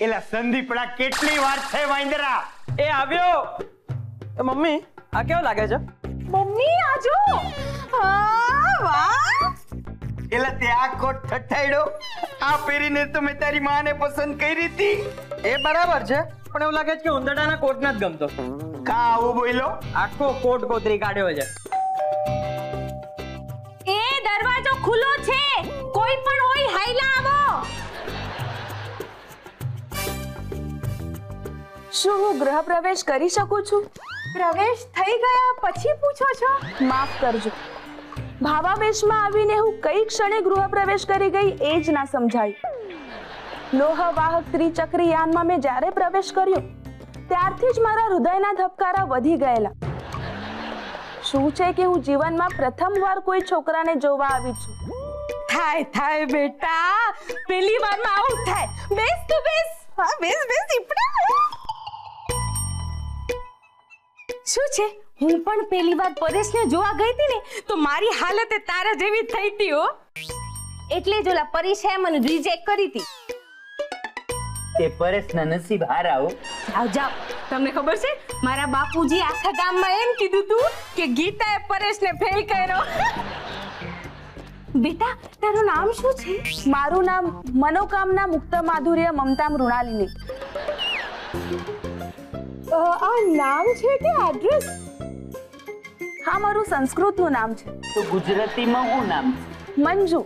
એલા સંદીપડા કેટલી વાર છે વાંદરા? એ આવ્યો. મમ્મી આ કેવો લાગે છે? મમ્મી આજો. વાહ. એલા તે આ કોટ ઠઠાડ્યો? આ પહેરીને તો મેં તારી માને પસંદ કરી હતી. એ બરાબર છે, પણ એવું લાગે છે કે ઉંદરડાના કોટ ના જ ગમતો. કા આવું બોલ્યો? આખો કોટ કોતરી કાઢ્યો છે. એ દરવાજો ખુલ્લો છે, કોઈ પણ હોય હાઈલા આવો. શું હું ગૃહ પ્રવેશ કરી શકું છું? પ્રવેશ થઈ ગયા પછી પૂછો છો? માફ કરજો, ભાવાવેશમાં આવીને હું કઈ ક્ષણે ગૃહ પ્રવેશ કરી ગઈ એ જ ના સમજાયું. લોહવાહક ત્રિચક્રી યાનમાં મેં જ્યારે પ્રવેશ કર્યો ત્યારથી જ મારા હૃદયના ધબકારા વધી ગયેલા. શું છે કે હું જીવનમાં પ્રથમવાર કોઈ છોકરાને જોવા આવી છું. થાય બેટા, પહેલી વારમાં આવું થાય. બેસ તું બેસ. હા બેસ ઈપડા. શું છે, હું પણ પહેલી વાર પરેશને જોવા ગઈ હતી ને તો મારી હાલત તારા જેવી થઈ હતી હો. એટલે જ ઓલા પરેશે મને રિજેક્ટ કરી હતી. તે પરેશના નસીબ હારા હો. જાઓ. તમને ખબર છે મારા બાપુજી આખા ગામમાં એમ કીધું તું કે ગીતાએ પરેશને ફેલ કર્યો. બેટા તારું નામ શું છે? મારું નામ મનોકામના મુક્ત માધુર્ય મમતા મૃણાલિની. આ નામ છે કે એડ્રેસ? હા, મારું સંસ્કૃતનું નામ છે. તો ગુજરાતીમાં શું નામ છે? મંજુ.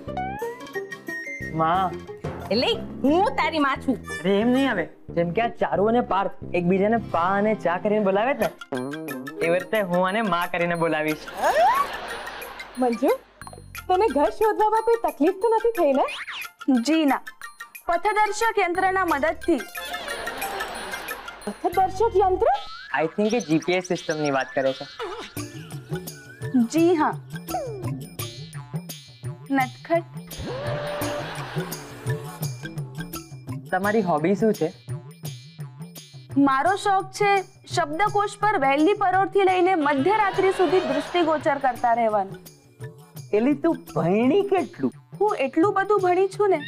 માં એટલે હું તારી માં છું. અરે એમ નહીં આવે. જેમ કે આ ચારુ અને પાર્થ એકબીજાને પા અને ચા કરીને બોલાવે ને, એ રીતે હું આને માં કરીને બોલાવીશ. મંજુ, તને ઘર શોધવામાં કોઈ તકલીફ તો નથી થઈ ને? જી ના, પથદર્શક યંત્રના મદદથી. પથદર્શક યંત્ર? આઈ થિંક એ જીપીએસ સિસ્ટમની વાત કરે છે. જી હા. નટખટ. તમારી હોબી શું છે? મારો શોખ છે શબ્દકોશ પર વહેલી પરોઢથી લઈને મધ્યરાત્રિ સુધી દૃષ્ટિગોચર કરતા રહેવાનું. એલી તું ભણી કેટલું? હું એટલું બધું ભણી છું ને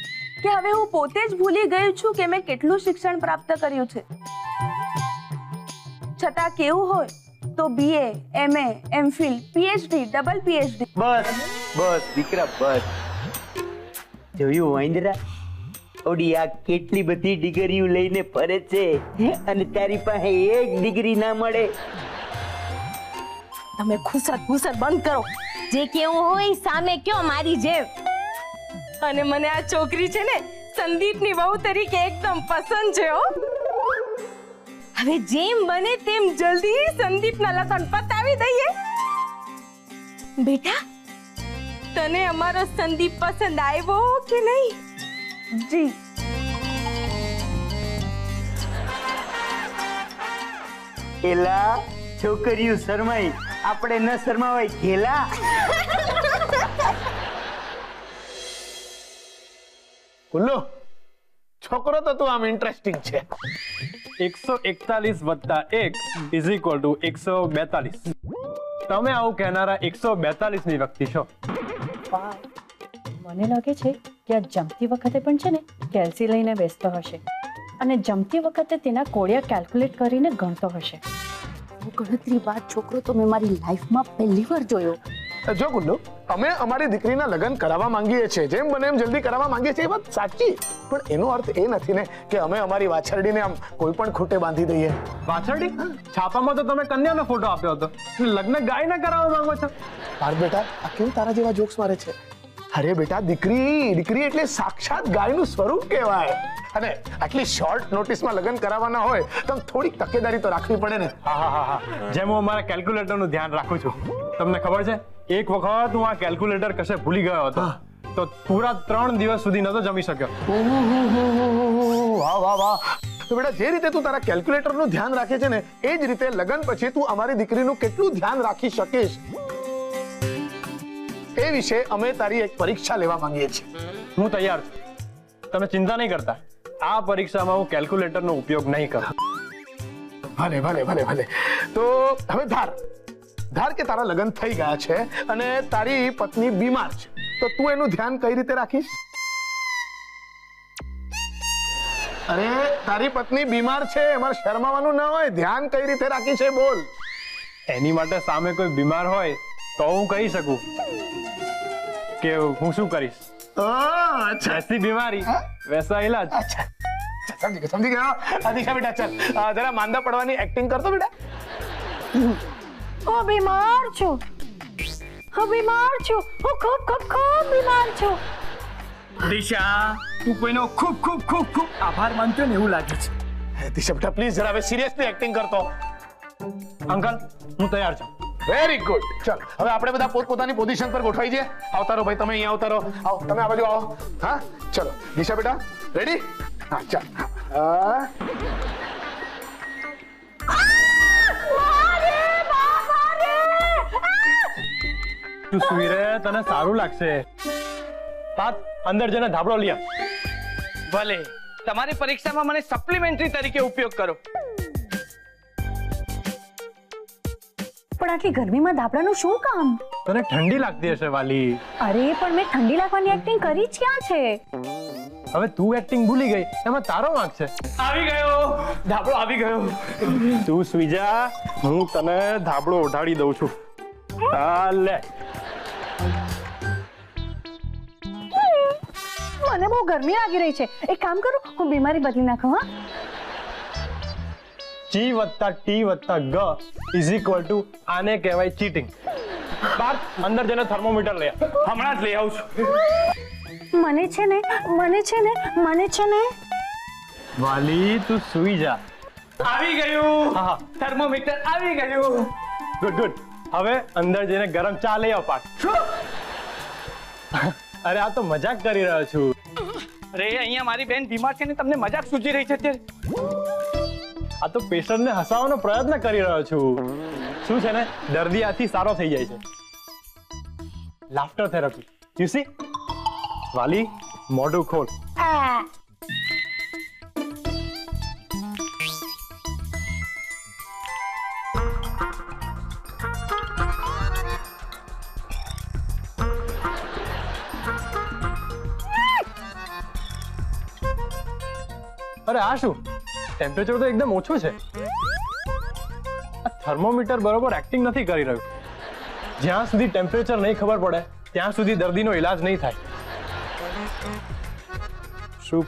કે હવે હું પોતે જ ભૂલી ગઈ છું કે મેં કેટલું શિક્ષણ પ્રાપ્ત કર્યું છે. છતાં કેવું હોય તો BA, MA, MPhil, PhD, double PhD. બસ દીકરા બસ. જોયું વાંદરા? ઓડી આ કેટલી બધી ડિગ્રીઓ લઈને ફરે છે અને તારી પાસે એક ડિગ્રી ના મળે. તમે ખુસર બંધ કરો. જે કેવું હોય સામે કયો મારી જેવ. અને મને આ છોકરી છે ને સંદીપની વહુ તરીકે એકદમ પસંદ છે હો. હવે જેમ બને તેમ જલ્દી સંદીપના લગ્ન પતાવી દઈએ. બેટા, તને અમારો સંદીપ પસંદ આવ્યો કે નહીં? જી. એલા છોકરીઓ શરમાઈ, આપણે ન શરમાવાય ઘેલા. કુલ્લુ, છોકરો તો તું આમ ઇન્ટરેસ્ટિંગ છે. 141 વત્તા 1 ઇઝ ઇક્વલ ટુ 142. તમે આવું કહેનારા 142 ની વ્યક્તિ છો. મને લાગે છે કે આ જમતી વખતે પણ છે ને કેલ્સી લઈને બેસતો હશે અને જમતી વખતે તેના કોડિયા કેલ્ક્યુલેટ કરીને ગણતો હશે. ગણતરી બાદ છોકરો તો મેં મારી લાઈફમાં પહેલી વાર જોયો. જો કુલ્લુ, અમે અમારી દીકરીના લગ્ન કરાવવા માંગીએ છીએ, જેમ બને એમ જલ્દી કરાવવા માંગીએ છીએ, એ વાત સાચી, પણ એનો અર્થ એ નથી ને કે અમે અમારી વાછરડીને આમ કોઈ પણ ખૂટે બાંધી દઈએ. પાછળથી છાપામાં તો તમે કન્યાનો ફોટો આપ્યો હતો, લગ્ન ગાયના કરાવવા માંગો છો? પાર બેટા, આ કેમ તારા જેવા જોક્સ મારે છે? અરે બેટા, દીકરી એટલે સાક્ષાત ગાયનું સ્વરૂપ કહેવાય. અને આટલી શોર્ટ નોટિસમાં લગ્ન કરાવવાના હોય તો થોડીક તકેદારી તો રાખવી પડે ને. હા. જેમ હું અમારા કેલ્ક્યુલેટરનું ધ્યાન રાખું છું. તમને ખબર છે, એક વખત હું આ કેલ્ક્યુલેટર કશે ભૂલી ગયો હતો તો પૂરા 3 દિવસ સુધી નતો જમી શક્યો. વાહ. તો બેટા, જે રીતે તું તારા કેલ્ક્યુલેટરનું ધ્યાન રાખે છે ને, એ જ રીતે લગ્ન પછી તું અમારી દીકરીનું કેટલું ધ્યાન રાખી શકીશ એ વિશે અમે તારી એક પરીક્ષા લેવા માંગીએ છીએ. હું તૈયાર છું. તમે ચિંતા નહીં કરતા, આ પરીક્ષામાં હું કેલ્ક્યુલેટરનો ઉપયોગ નહીં કરું. ભલે. તો હવે ધાર કે તારા લગ્ન થઈ ગયા છે અને તારી પત્ની બીમાર છે, તો તું એનું ધ્યાન કઈ રીતે રાખીશ? અરે તારી પત્ની બીમાર છે, એમાં શરમાવાનું ના હોય. ધ્યાન કઈ રીતે રાખી છે બોલ. એની માટે સામે કોઈ બીમાર હોય તો હું કહી શકું કે હું શું કરીશ. અચ્છા જૈસી બીમારી વૈસા ઇલાજ. અચ્છા સમજી ગયો. દિશા બેટા ચાલ જરા માંદા પડવાની એક્ટિંગ કરતો બેટા. હું બીમાર છું, હું બીમાર છું, હું ખૂબ ખૂબ ખૂબ બીમાર છું. દિશા, તું કોઈનો ખૂબ ખૂબ ખૂબ ખૂબ આભાર માનતો ને એવું લાગે છે. દિશા બેટા પ્લીઝ જરા હવે સિરિયસલી એક્ટિંગ કરતો. અંકલ હું તૈયાર છું. Very good. ચાલ હવે આપણે બધા પોતપોતાની પોઝિશન પર ગોઠવાઈ જઈએ. આવતા રહો ભાઈ, તમે અહીંયા આવતા રહો. આવો તમે આ બાજુ આવો. હા ચલો દિશા બેટા રેડી? હા ચાલ. તું સુઈ રહે, તને સારું લાગશે. પાત અંદર જઈને ધાબળો લઈ આવ. ભલે, તમારી પરીક્ષામાં મને સપ્લિમેન્ટરી તરીકે ઉપયોગ કરો. પણ આટલી ગરમીમાં ધાબળાનું શું કામ? તને ઠંડી લાગતી હશે વાલી. અરે પણ મેં ઠંડી લાગવાની એક્ટિંગ કરી જ ક્યાં છે? હવે તું એક્ટિંગ ભૂલી ગઈ, એમાં તારો વાંક છે. આવી ગયો, ધાબળો આવી ગયો. તું સુઈ જા, હું તને ધાબળો ઓઢાડી દઉં છું. લે. મને બહુ ગરમી લાગી રહી છે. એક કામ કરું, હું બીમારી બદલી નાખું. હા G + T + G = આને કહેવાય ચીટિંગ. પાર્થ અંદર જઈને થર્મોમીટર લે. હમણાં જ લઈ આવું છું. મને છે ને વાલી તું સુઈ જા. આવી ગયું, હા. થર્મોમીટર આવી ગયું. ગુડ. હવે અંદર જઈને ગરમ ચા લઈ આવ પાર્થ. અરે આ તો મજાક કરી રહ્યો છું. અરે અહીંયા મારી બેન બીમાર છે ને તમને મજાક સૂજી રહી છે અત્યારે. આ તો પેશન્ટને હસાવવાનો પ્રયત્ન કરી રહ્યો છું. શું છે ને, દર્દી આથી સારો થઈ જાય છે. Laughter therapy. You C. વાલી મોઢું ખોલ. અરે આ શું, ટેમ્પરેચર તો એકદમ ઓછું છે. આ થર્મોમીટર બરોબર એક્ટિંગ નથી કરી રહ્યું. જ્યાં સુધી ટેમ્પરેચર નહીં ખબર પડે ત્યાં સુધી દર્દીનો ઈલાજ નહીં થાય. શું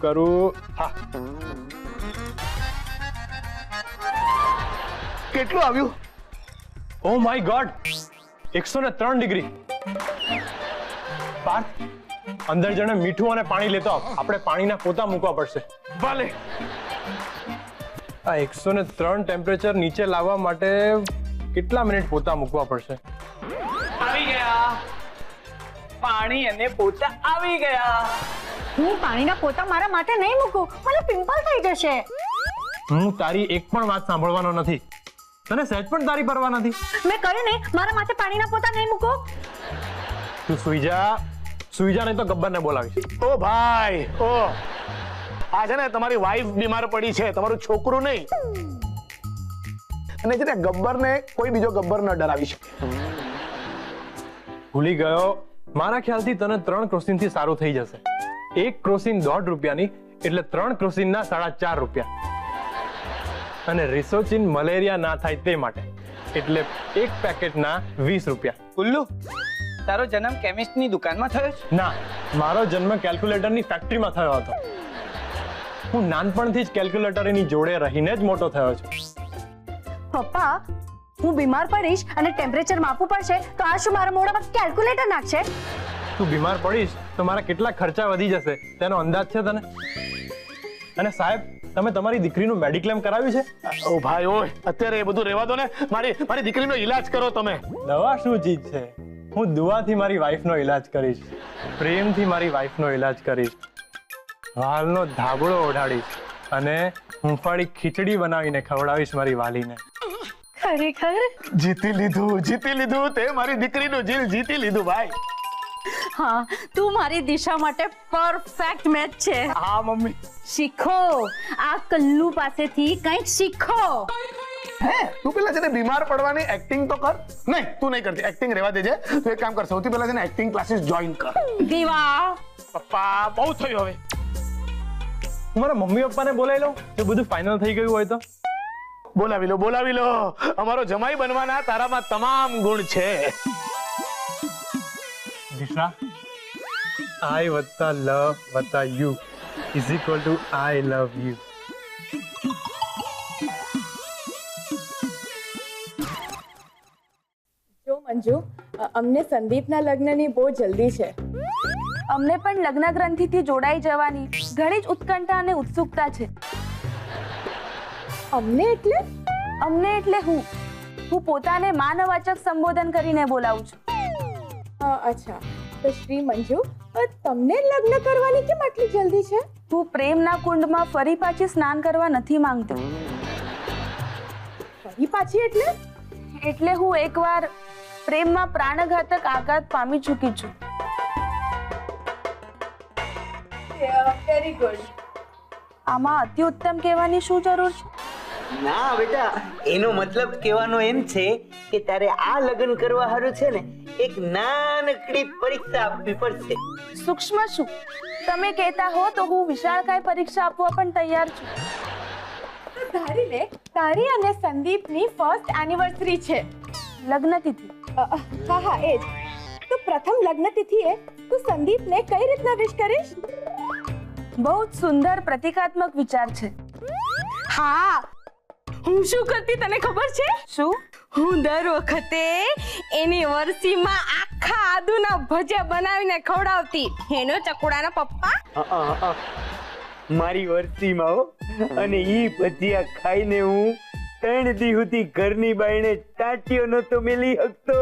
કરું? હા, કેટલું આવ્યું? Oh my God, 103 degree. Parth અંદર જણે મીઠું અને પાણી લેતો આવ. આપણે પાણીના પોતા મૂકવા પડશે. ભલે. આ 103 ટેમ્પરેચર નીચે લાવવા માટે કેટલા મિનિટ પોતા મૂકવા પડશે? આવી ગયા, પાણી અને પોતા આવી ગયા. હું પાણીના પોતા મારા માટે નહીં મૂકું, મને પિમ્પલ થઈ જશે. હું તારી એક પણ વાત સાંભળવાનો નથી. તને સહેજ પણ તારી પરવા નથી. મેં કહ્યું ને મારા માટે પાણીના પોતા નહીં મૂકો. તું સુઈ જા નહીં તો ગબ્બરને બોલાવીશ. ઓ ભાઈ, ઓ આ છે ને તમારી વાઈફ બીમાર પડી છે, તમારું છોકરું નહીં. અને છે ને ગબ્બરને કોઈ બીજો ગબ્બર ન ડરાવી શકે. ભૂલી ગયો, મારા ખ્યાલથી તને 3 ક્રોસિનથી સારું થઈ જશે. 1 ક્રોસિન $1.5 એટલે 3 ક્રોસિનના $4.5. અને રિસોચિન મલેરિયા ના થાય તે માટે એટલે 1 પેકેટના $20. ઉલ્લુ, તારો જન્મ કેમિસ્ટની દુકાનમાં થયો છે? ના, મારો જન્મ કેલ્ક્યુલેટરની ફેક્ટરીમાં થયો હતો. હું નાનપણથી જ કેલ્ક્યુલેટરની જોડે રહીને જ મોટો થયો છું. પપ્પા, હું બીમાર પડીશ અને ટેમ્પરેચર માપવું પડશે તો આ શું મારા મોઢામાં કેલ્ક્યુલેટર નાખશે? તું બીમાર પડીશ તો મારા કેટલા ખર્ચા વધી જશે તેનો અંદાજ છે તને? અને સાહેબ, તમે તમારી દીકરીનું મેડિક્લેમ કરાવ્યું છે? ઓ ભાઈ, ઓય અત્યારે એ બધું રહેવા દો ને. મારી દીકરીનો ઈલાજ કરો તમે. દવા શું ચીજ છે? હું દુઆથી મારી વાઈફનો ઈલાજ કરીશ, પ્રેમથી મારી વાઈફનો ઈલાજ કરીશ, વાલનો ધાબળો ઓઢાડીશ અને હુંફાળી ખીચડી બનાવીને ખવડાવીશ મારી વાલીને. ખરેખર? જીતી લીધું તે મારી દીકરીનું જીલ જીતી લીધું ભાઈ. હા, તું મારી દિશા માટે પરફેક્ટ મેચ છે. હા મમ્મી. શીખો, આ કલ્લુ પાસેથી કંઈક શીખો. હે તું પેલા છે ને બીમાર પડવાની એક્ટિંગ તો કર. નહીં તું નહીં કરતી, એક્ટિંગ રહેવા દેજે. તું એક કામ કર, સૌથી પહેલા છે ને એક્ટિંગ ક્લાસીસ જોઈન કર. દીવા પપ્પા બહુ થયું હવે. હું મારા મમ્મી પપ્પાને બોલાવી લઉં જો બધું ફાઇનલ થઈ ગયું હોય તો. બોલાવી લો. અમારો જમાઈ બનવાના તારામાં તમામ ગુણ છે. દિશા, I વત્તા લવ વત્તા you is equal to I love you. જો મંજુ, અમને સંદીપના લગ્નની બહુ જલ્દી છે. અમને પણ લગ્ન ગ્રંથિથી જોડાઈ જવાની ઘણી જ ઉત્કંઠા અને ઉત્સુકતા છે. અમને એટલે હું પોતાને માનવાચક સંબોધન કરીને બોલાવું છું. અચ્છા, તો શ્રી મંજુ, તમને લગ્ન કરવાની કેમ આટલી જલ્દી છે? હું પ્રેમના કુંડમાં ફરી પાછી સ્નાન કરવા નથી માંગતી. ફરી પાછી એટલે હું એકવાર પ્રેમમાં પ્રાણઘાતક આઘાત પામી ચૂકી છું. Very good. આમાં અતિ ઉત્તમ કહેવાની શું જરૂર છે? ના બેટા, એનો મતલબ કહેવાનો એમ છે કે તારે આ લગ્ન કરવા હારું છે ને એક નાનકડી પરીક્ષા આપવી પડશે. સૂક્ષ્મ શું? તમે કહેતા હો તો હું વિશાળકાય પરીક્ષા આપવા પણ તૈયાર છું. ધારી લે, તારી અને સંદીપની ફર્સ્ટ એનિવર્સરી છે. લગ્ન તિથિ? હા એ જ. તો પ્રથમ લગ્ન તિથિએ તું સંદીપને કઈ રીતના વિશ કરીશ? બહુ જ સુંદર પ્રતિકાત્મક વિચાર છે. હા, હું શું કરતી તને ખબર છે? શું? હું દર વખતે એની વર્ષીમાં આખા આદુના ભજીયા બનાવીને ખવડાવતી. એનો ચકોડાના પપ્પા મારી વર્ષીમાં હો. અને ઈ ભજીયા ખાઈને હું 3 દી સુધી ઘરની બાયણે ટાંટિયો નતો મેલી શકતો.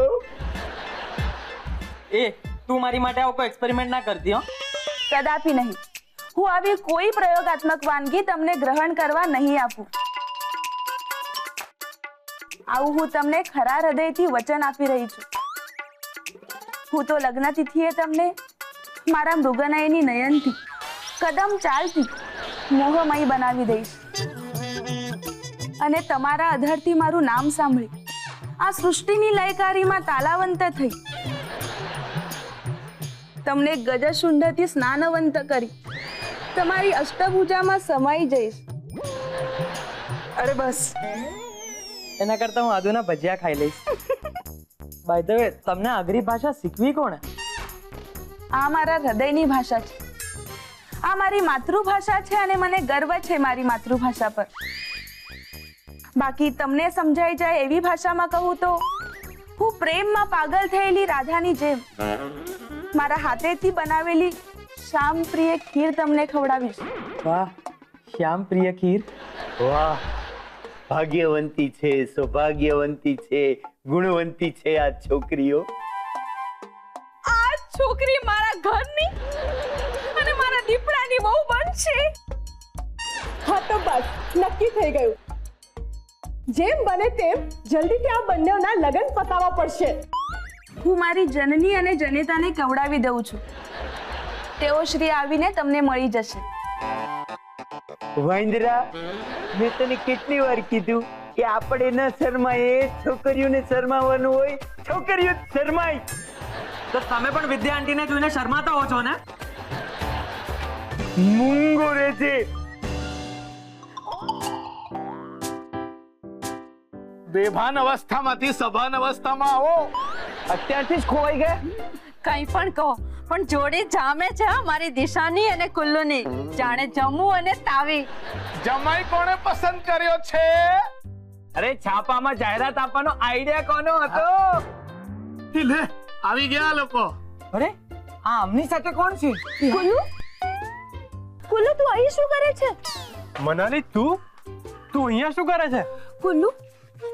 તું મારી માટે આવો કોઈ એક્સપેરિમેન્ટ ના કરતી હો. કદાપી નહીં. હું આવી કોઈ પ્રયોગાત્મક વાનગી તમને ગ્રહણ કરવા નહીં આપું. આવું હું તમને ખરા હૃદયથી વચન આપી રહી છું. હું તો લગ્ન તિથિએ તમને મારા મૃગનયની નયનથી, કદમ ચાલથી મોહમય બનાવી દઈશ. અને તમારા અધરથી મારું નામ સાંભળી આ સૃષ્ટિની લયકારીમાં તાલાવંત થઈ તમને ગજશુંડથી સ્નાનવંત કરી તમારી અષ્ટભુજામાં સમાઈ જઈશ. અરે બસ, એના કરતા હું આદુના ભજીયા ખાઈ લઈશ. બાય ધ વે, તમને અઘરી ભાષા શીખવી કોણે? આ મારા હૃદયની ભાષા છે. આ મારી માતૃભાષા છે અને મને ગર્વ છે મારી માતૃભાષા પર. બાકી તમને સમજાઈ જાય એવી ભાષામાં કહું તો હું પ્રેમમાં પાગલ થયેલી રાધાની જેમ મારા હાથેથી બનાવેલી શ્યામ પ્રિય ખીર તમને ખવડાવીશ. વાહ, શ્યામ પ્રિય ખીર. વાહ, ભાગ્યવંતી છે, સૌભાગ્યવંતી છે, ગુણવંતી છે આ છોકરીઓ. આ છોકરી મારા ઘરની અને મારા દીપડાની બહુ બનશે. હા તો બસ, નક્કી થઈ ગયું. જેમ બને તેમ જલ્દીથી આ બંનેના લગ્ન પતાવવા પડશે. હું મારી જનની અને જનેતાને કવડાવી દઉં છું. તેઓ શ્રી આવીને તમને મળી જશે. વાંદરા, મેં તને કેટલી વાર કીધું કે આપણે ન શરમાય, છોકરીઓને શરમાવાનું હોય. છોકરીઓ શરમાય તો તમે પણ વિદ્યા આંટીને જોઈને શરમાતા હો છો ને? મૂંગો રહે છે. બેભાન અવસ્થામાંથી સભાન અવસ્થામાં આવો. અત્યારથી જ ખોવાઈ ગયા. કંઈ પણ કહો, પણ જોડી જામે છે મારી દિશાની અને કુલ્લુની, જાણે જમ્મુ અને તાવી. જમાઈ કોણે પસંદ કર્યો છે? અરે છાપામાં જાહેરાત આપવાનો આઈડિયા કોનો હતો? લે, આવી ગયા લોકો. અરે આ આમની સાથે કોણ છે? કુલ્લુ, કુલ્લુ તું અહીં શું કરે છે? મનાલી, તું અહીંયા શું કરે છે? કુલ્લુ,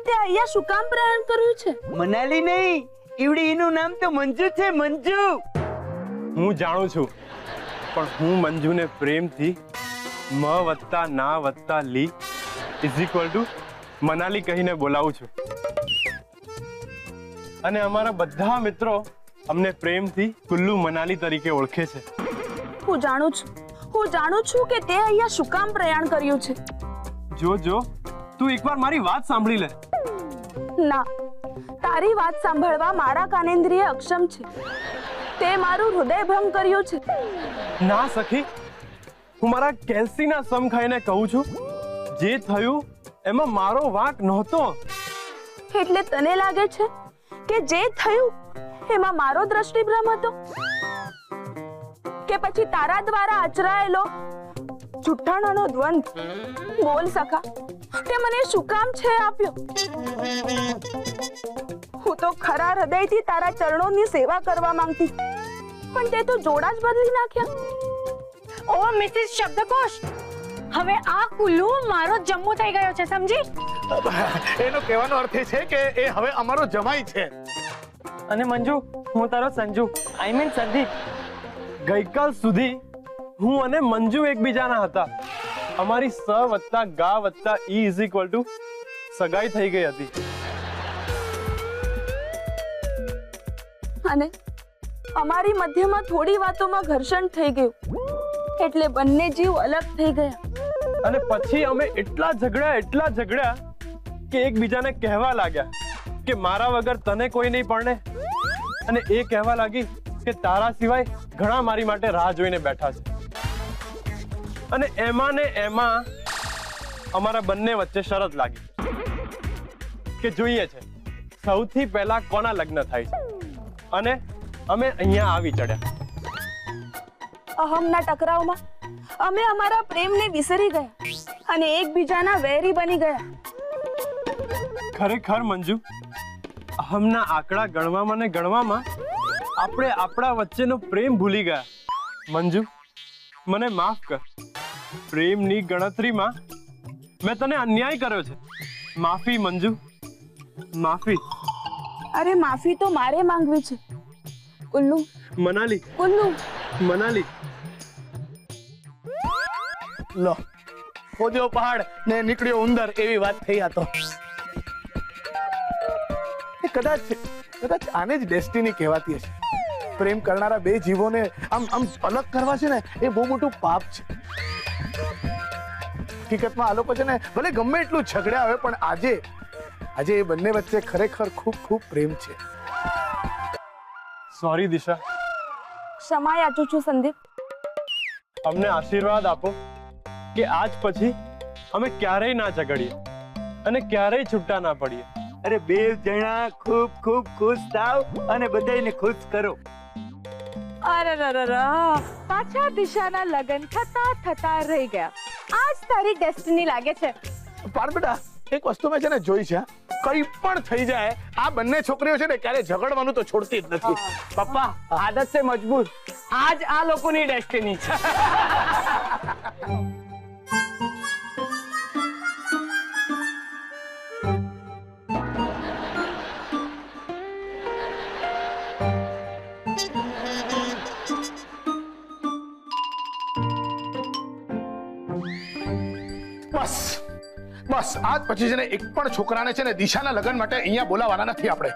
તે અહીંયા શું કામ પ્રયાણ કર્યું છે? મનાલી નહીં, ઈવડી એનું નામ તો મંજુ છે. મંજુ. હું જાણું છું, પણ હું મંજુને પ્રેમથી મ વત્તા ના વત્તા લી ઇઝ ઇક્વલ ટુ મનાલી કહીને બોલાવું છું. અને અમારા બધા મિત્રો અમને પ્રેમથી કુલ્લુ મનાલી તરીકે ઓળખે છે. હું જાણું છું કે તે અહીંયા શું કામ પ્રયાણ કર્યું છે. જો તું એકવાર મારી વાત સાંભળી લે. ના, તારી વાત સાંભળવા મારા કાનેન્દ્રિય અક્ષમ છે. તે મારું હૃદય ભંગ કર્યું છે. ના સખી, હું મારા કેલ્સીના સમ ખાઈને કહું છું, જે થયું એમાં મારો વાંક નહોતો. એટલે તને લાગે છે કે જે થયું એમાં મારો દ્રષ્ટિભ્રમ હતો, કે પછી તારા દ્વારા આચરાયેલો જુઠ્ઠાણાનો દ્વંદ? બોલ સખા, તે મને શું કામ છે આપ્યો? હું તો ખરા હૃદયથી તારા ચરણોની સેવા કરવા માંગતી, પણ તે તો જોડા જ બદલી નાખ્યા. ઓ મિસિસ શબ્દકોશ, હવે આ કુલ્લુ મારો જમ્મુ થઈ ગયો છે, સમજી? એનો કહેવાનો અર્થ એ છે કે એ હવે અમારો જમાઈ છે. અને મંજુ, હું તારો સંજુ, આઈ મીન સંદીપ. ગઈકાલ સુધી હું અને મંજુ એકબીજાના હતા. અમારી સ વત્તા ગા વત્તા ઈ ઇઝ ઇક્વલ ટુ સગાઈ થઈ ગઈ હતી. અને અમારી મધ્યમાં થોડી વાતોમાં ઘર્ષણ થઈ ગયું, એટલે બંને જીવ અલગ થઈ ગયા. અને પછી અમે એટલા ઝઘડ્યા કે એકબીજાને કહેવા લાગ્યા કે મારા વગર તને કોઈ નહીં પરણે, અને એ કહેવા લાગી કે તારા સિવાય ઘણા મારી માટે રાહ જોઈને બેઠા છે. અને એમાં ને એમાં અમારા બંને વચ્ચે શરત લાગી કે જોઈએ છે સૌથી પહેલા કોના લગ્ન થાય છે. અને અમે અહીંયા આવી ચડ્યા. અહમના ટકરાવમાં અમે અમારા પ્રેમને વિસરી ગયા અને એકબીજાના વેરી બની ગયા. ખરેખર મંજુ, અહમના આંકડા ગણવામાં ને ગણવામાં આપણે આપણા વચ્ચેનો પ્રેમ ભૂલી ગયા. મંજુ, મને માફ કર. પ્રેમની ગણતરીમાં મેં તને અન્યાય કર્યો છે. માફી મંજુ, માફી. અરે માફી તો મારે માંગવી છે. કુલ્લુ, મનાલી, કુલ્લુ, મનાલી. લો, ખોદ્યો પહાડ ને નીકળ્યો ઉંદર, એવી વાત થઈ. આ તો કદાચ આને જ ડેસ્ટિની કહેવાતી હશે. પ્રેમ કરનારા બે જીવોને આમ અલગ કરવા છે ને, એ બહુ મોટું પાપ છે. હકીકતમાં આ લોકો છે ને, ભલે ગમે એટલું ઝઘડ્યા હોય, પણ આજે એ બંને વચ્ચે ખરેખર ખૂબ પ્રેમ છે. સોરી દિશા. ક્ષમા યાચું છું સંદીપ. અમને આશીર્વાદ આપો કે આજ પછી અમે ક્યારેય ના ઝઘડીએ અને ક્યારેય છૂટા ના પડીએ. અરે બે જણા ખૂબ ખુશ થાવ અને બધાને ખુશ કરો. અરે પાછા દિશાના લગ્ન થતા રહી ગયા. આજ તારી ડેસ્ટિની લાગે છે. પાર બેટા, એક વસ્તુ મેં છે ને જોઈ છે, કઈ પણ થઈ જાય, આ બંને છોકરીઓ છે ને ક્યારે ઝઘડવાનું તો છોડતી જ નથી. પપ્પા, આદત છે મજબૂત. આજ આ લોકોની ડેસ્ટિની છે. બસ આજ પછી છે ને એક પણ છોકરાને છે ને દિશાના લગ્ન માટે અહીંયા બોલાવવાના નથી આપણે.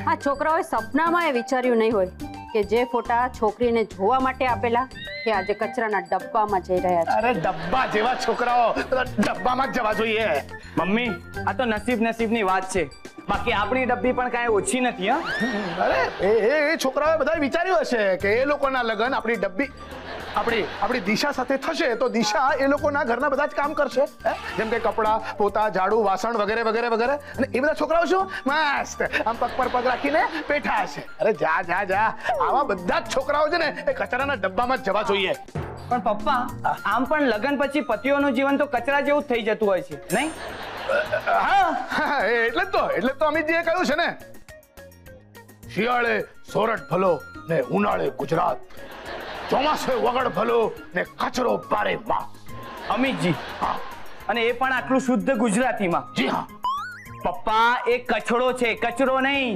આ છોકરાઓએ સપનામાં એ વિચાર્યું નહીં હોય કે જે ફોટા છોકરીને જોવા માટે આપેલા એ આજે કચરાના ડબ્બામાં જઈ રહ્યા છે. અરે ડબ્બા જેવા છોકરાઓ ડબ્બામાં જ જવા જોઈએ. મમ્મી, આ તો નસીબની વાત છે. બાકી આપણી ડબ્બી પણ કાંઈ ઓછી નથી. હા, અરે એ છોકરાઓએ બધા વિચાર્યું હશે કે એ લોકોના લગ્ન આપણી ડબ્બી આપણી દિશા સાથે થશે તો દિશા એ લોકોના ઘરના બધા જ કામ કરશે, જેમ કે કપડા, પોતા, ઝાડુ, વાસણ વગેરે વગેરે વગેરે. અને એ બધા છોકરાઓ શું મસ્ત આમ પગ પર પગ રાખીને બેઠા હશે. અરે જા, આવા બધા જ છોકરાઓ છે ને એ કચરાના ડબ્બામાં જ જવા જોઈએ. પણ પપ્પા, આમ પણ લગ્ન પછી પતિઓનું જીવન તો કચરા જેવું જ થઈ જતું હોય છે, નહીં? હા, એટલે જ તો અમિતજીએ કહ્યું છે ને, શિયાળે સોરઠ ભલો ને ઉનાળે ગુજરાત, ચોમાસે વગડ ભલો ને કચરો પારે માં. અમિતજી, હા, અને એ પણ આટલું શુદ્ધ ગુજરાતીમાં. જી હા. પપ્પા, એ કચરો છે, કચરો નહીં.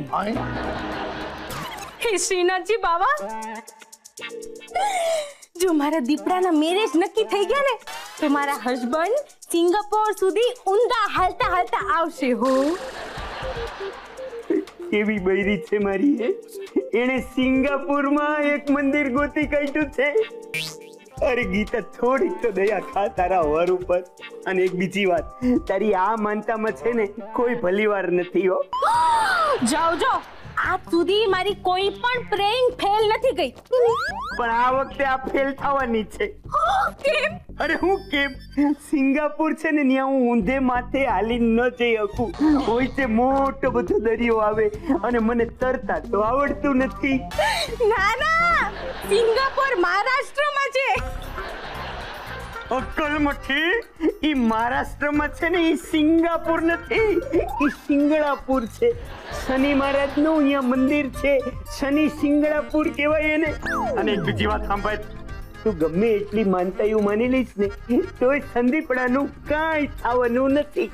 હે શ્રીનાથજી બાવા, જો મારા દીપડાના મેરેજ નક્કી થઈ ગયા ને તો મારા હસબન્ડ સિંગાપોર સુધી ઊંધા હાલતા આવશે. હો, કેવી બૈરી છે મારી. એને સિંગાપુરમાં એક મંદિર ગોતી કાઢ્યું છે. અરે ગીતા થોડીક તો દયા ખા તારા વર ઉપર. અને એક બીજી વાત, તારી આ માનતામાં છે ને કોઈ ભલીવાર નથી હો. જાઓ જાઓ, આજ સુધી મારી કોઈ પણ પ્રેન્ક ફેલ નથી ગઈ. પણ આ વખતે આ ફેલ થવાની છે. કેમ? અરે હું કેમ? સિંગાપુર છે ને ત્યાં હું ઊંધે માથે હાલી ન જઈ શકું. હોય છે મોટો બધો દરિયો આવે અને મને તરતા તો આવડતું નથી. ના ના, સિંગાપોર મહારાષ્ટ્રમાં છે. અક્કલમઠી, ઈ મહારાષ્ટ્રમાં છે ને, ઈ સિંગાપુર નથી, ઈ સિંગળાપુર છે. શનિ મહારાજ નું અહીંયા મંદિર છે, શનિ સિંગળાપુર કહેવાય એને. અને એક બીજી વાત સાંભળ, તું ગમે એટલી માનતાયું માની લઈશ ને તોય સંદીપડાનું કાંઈ થવાનું નથી.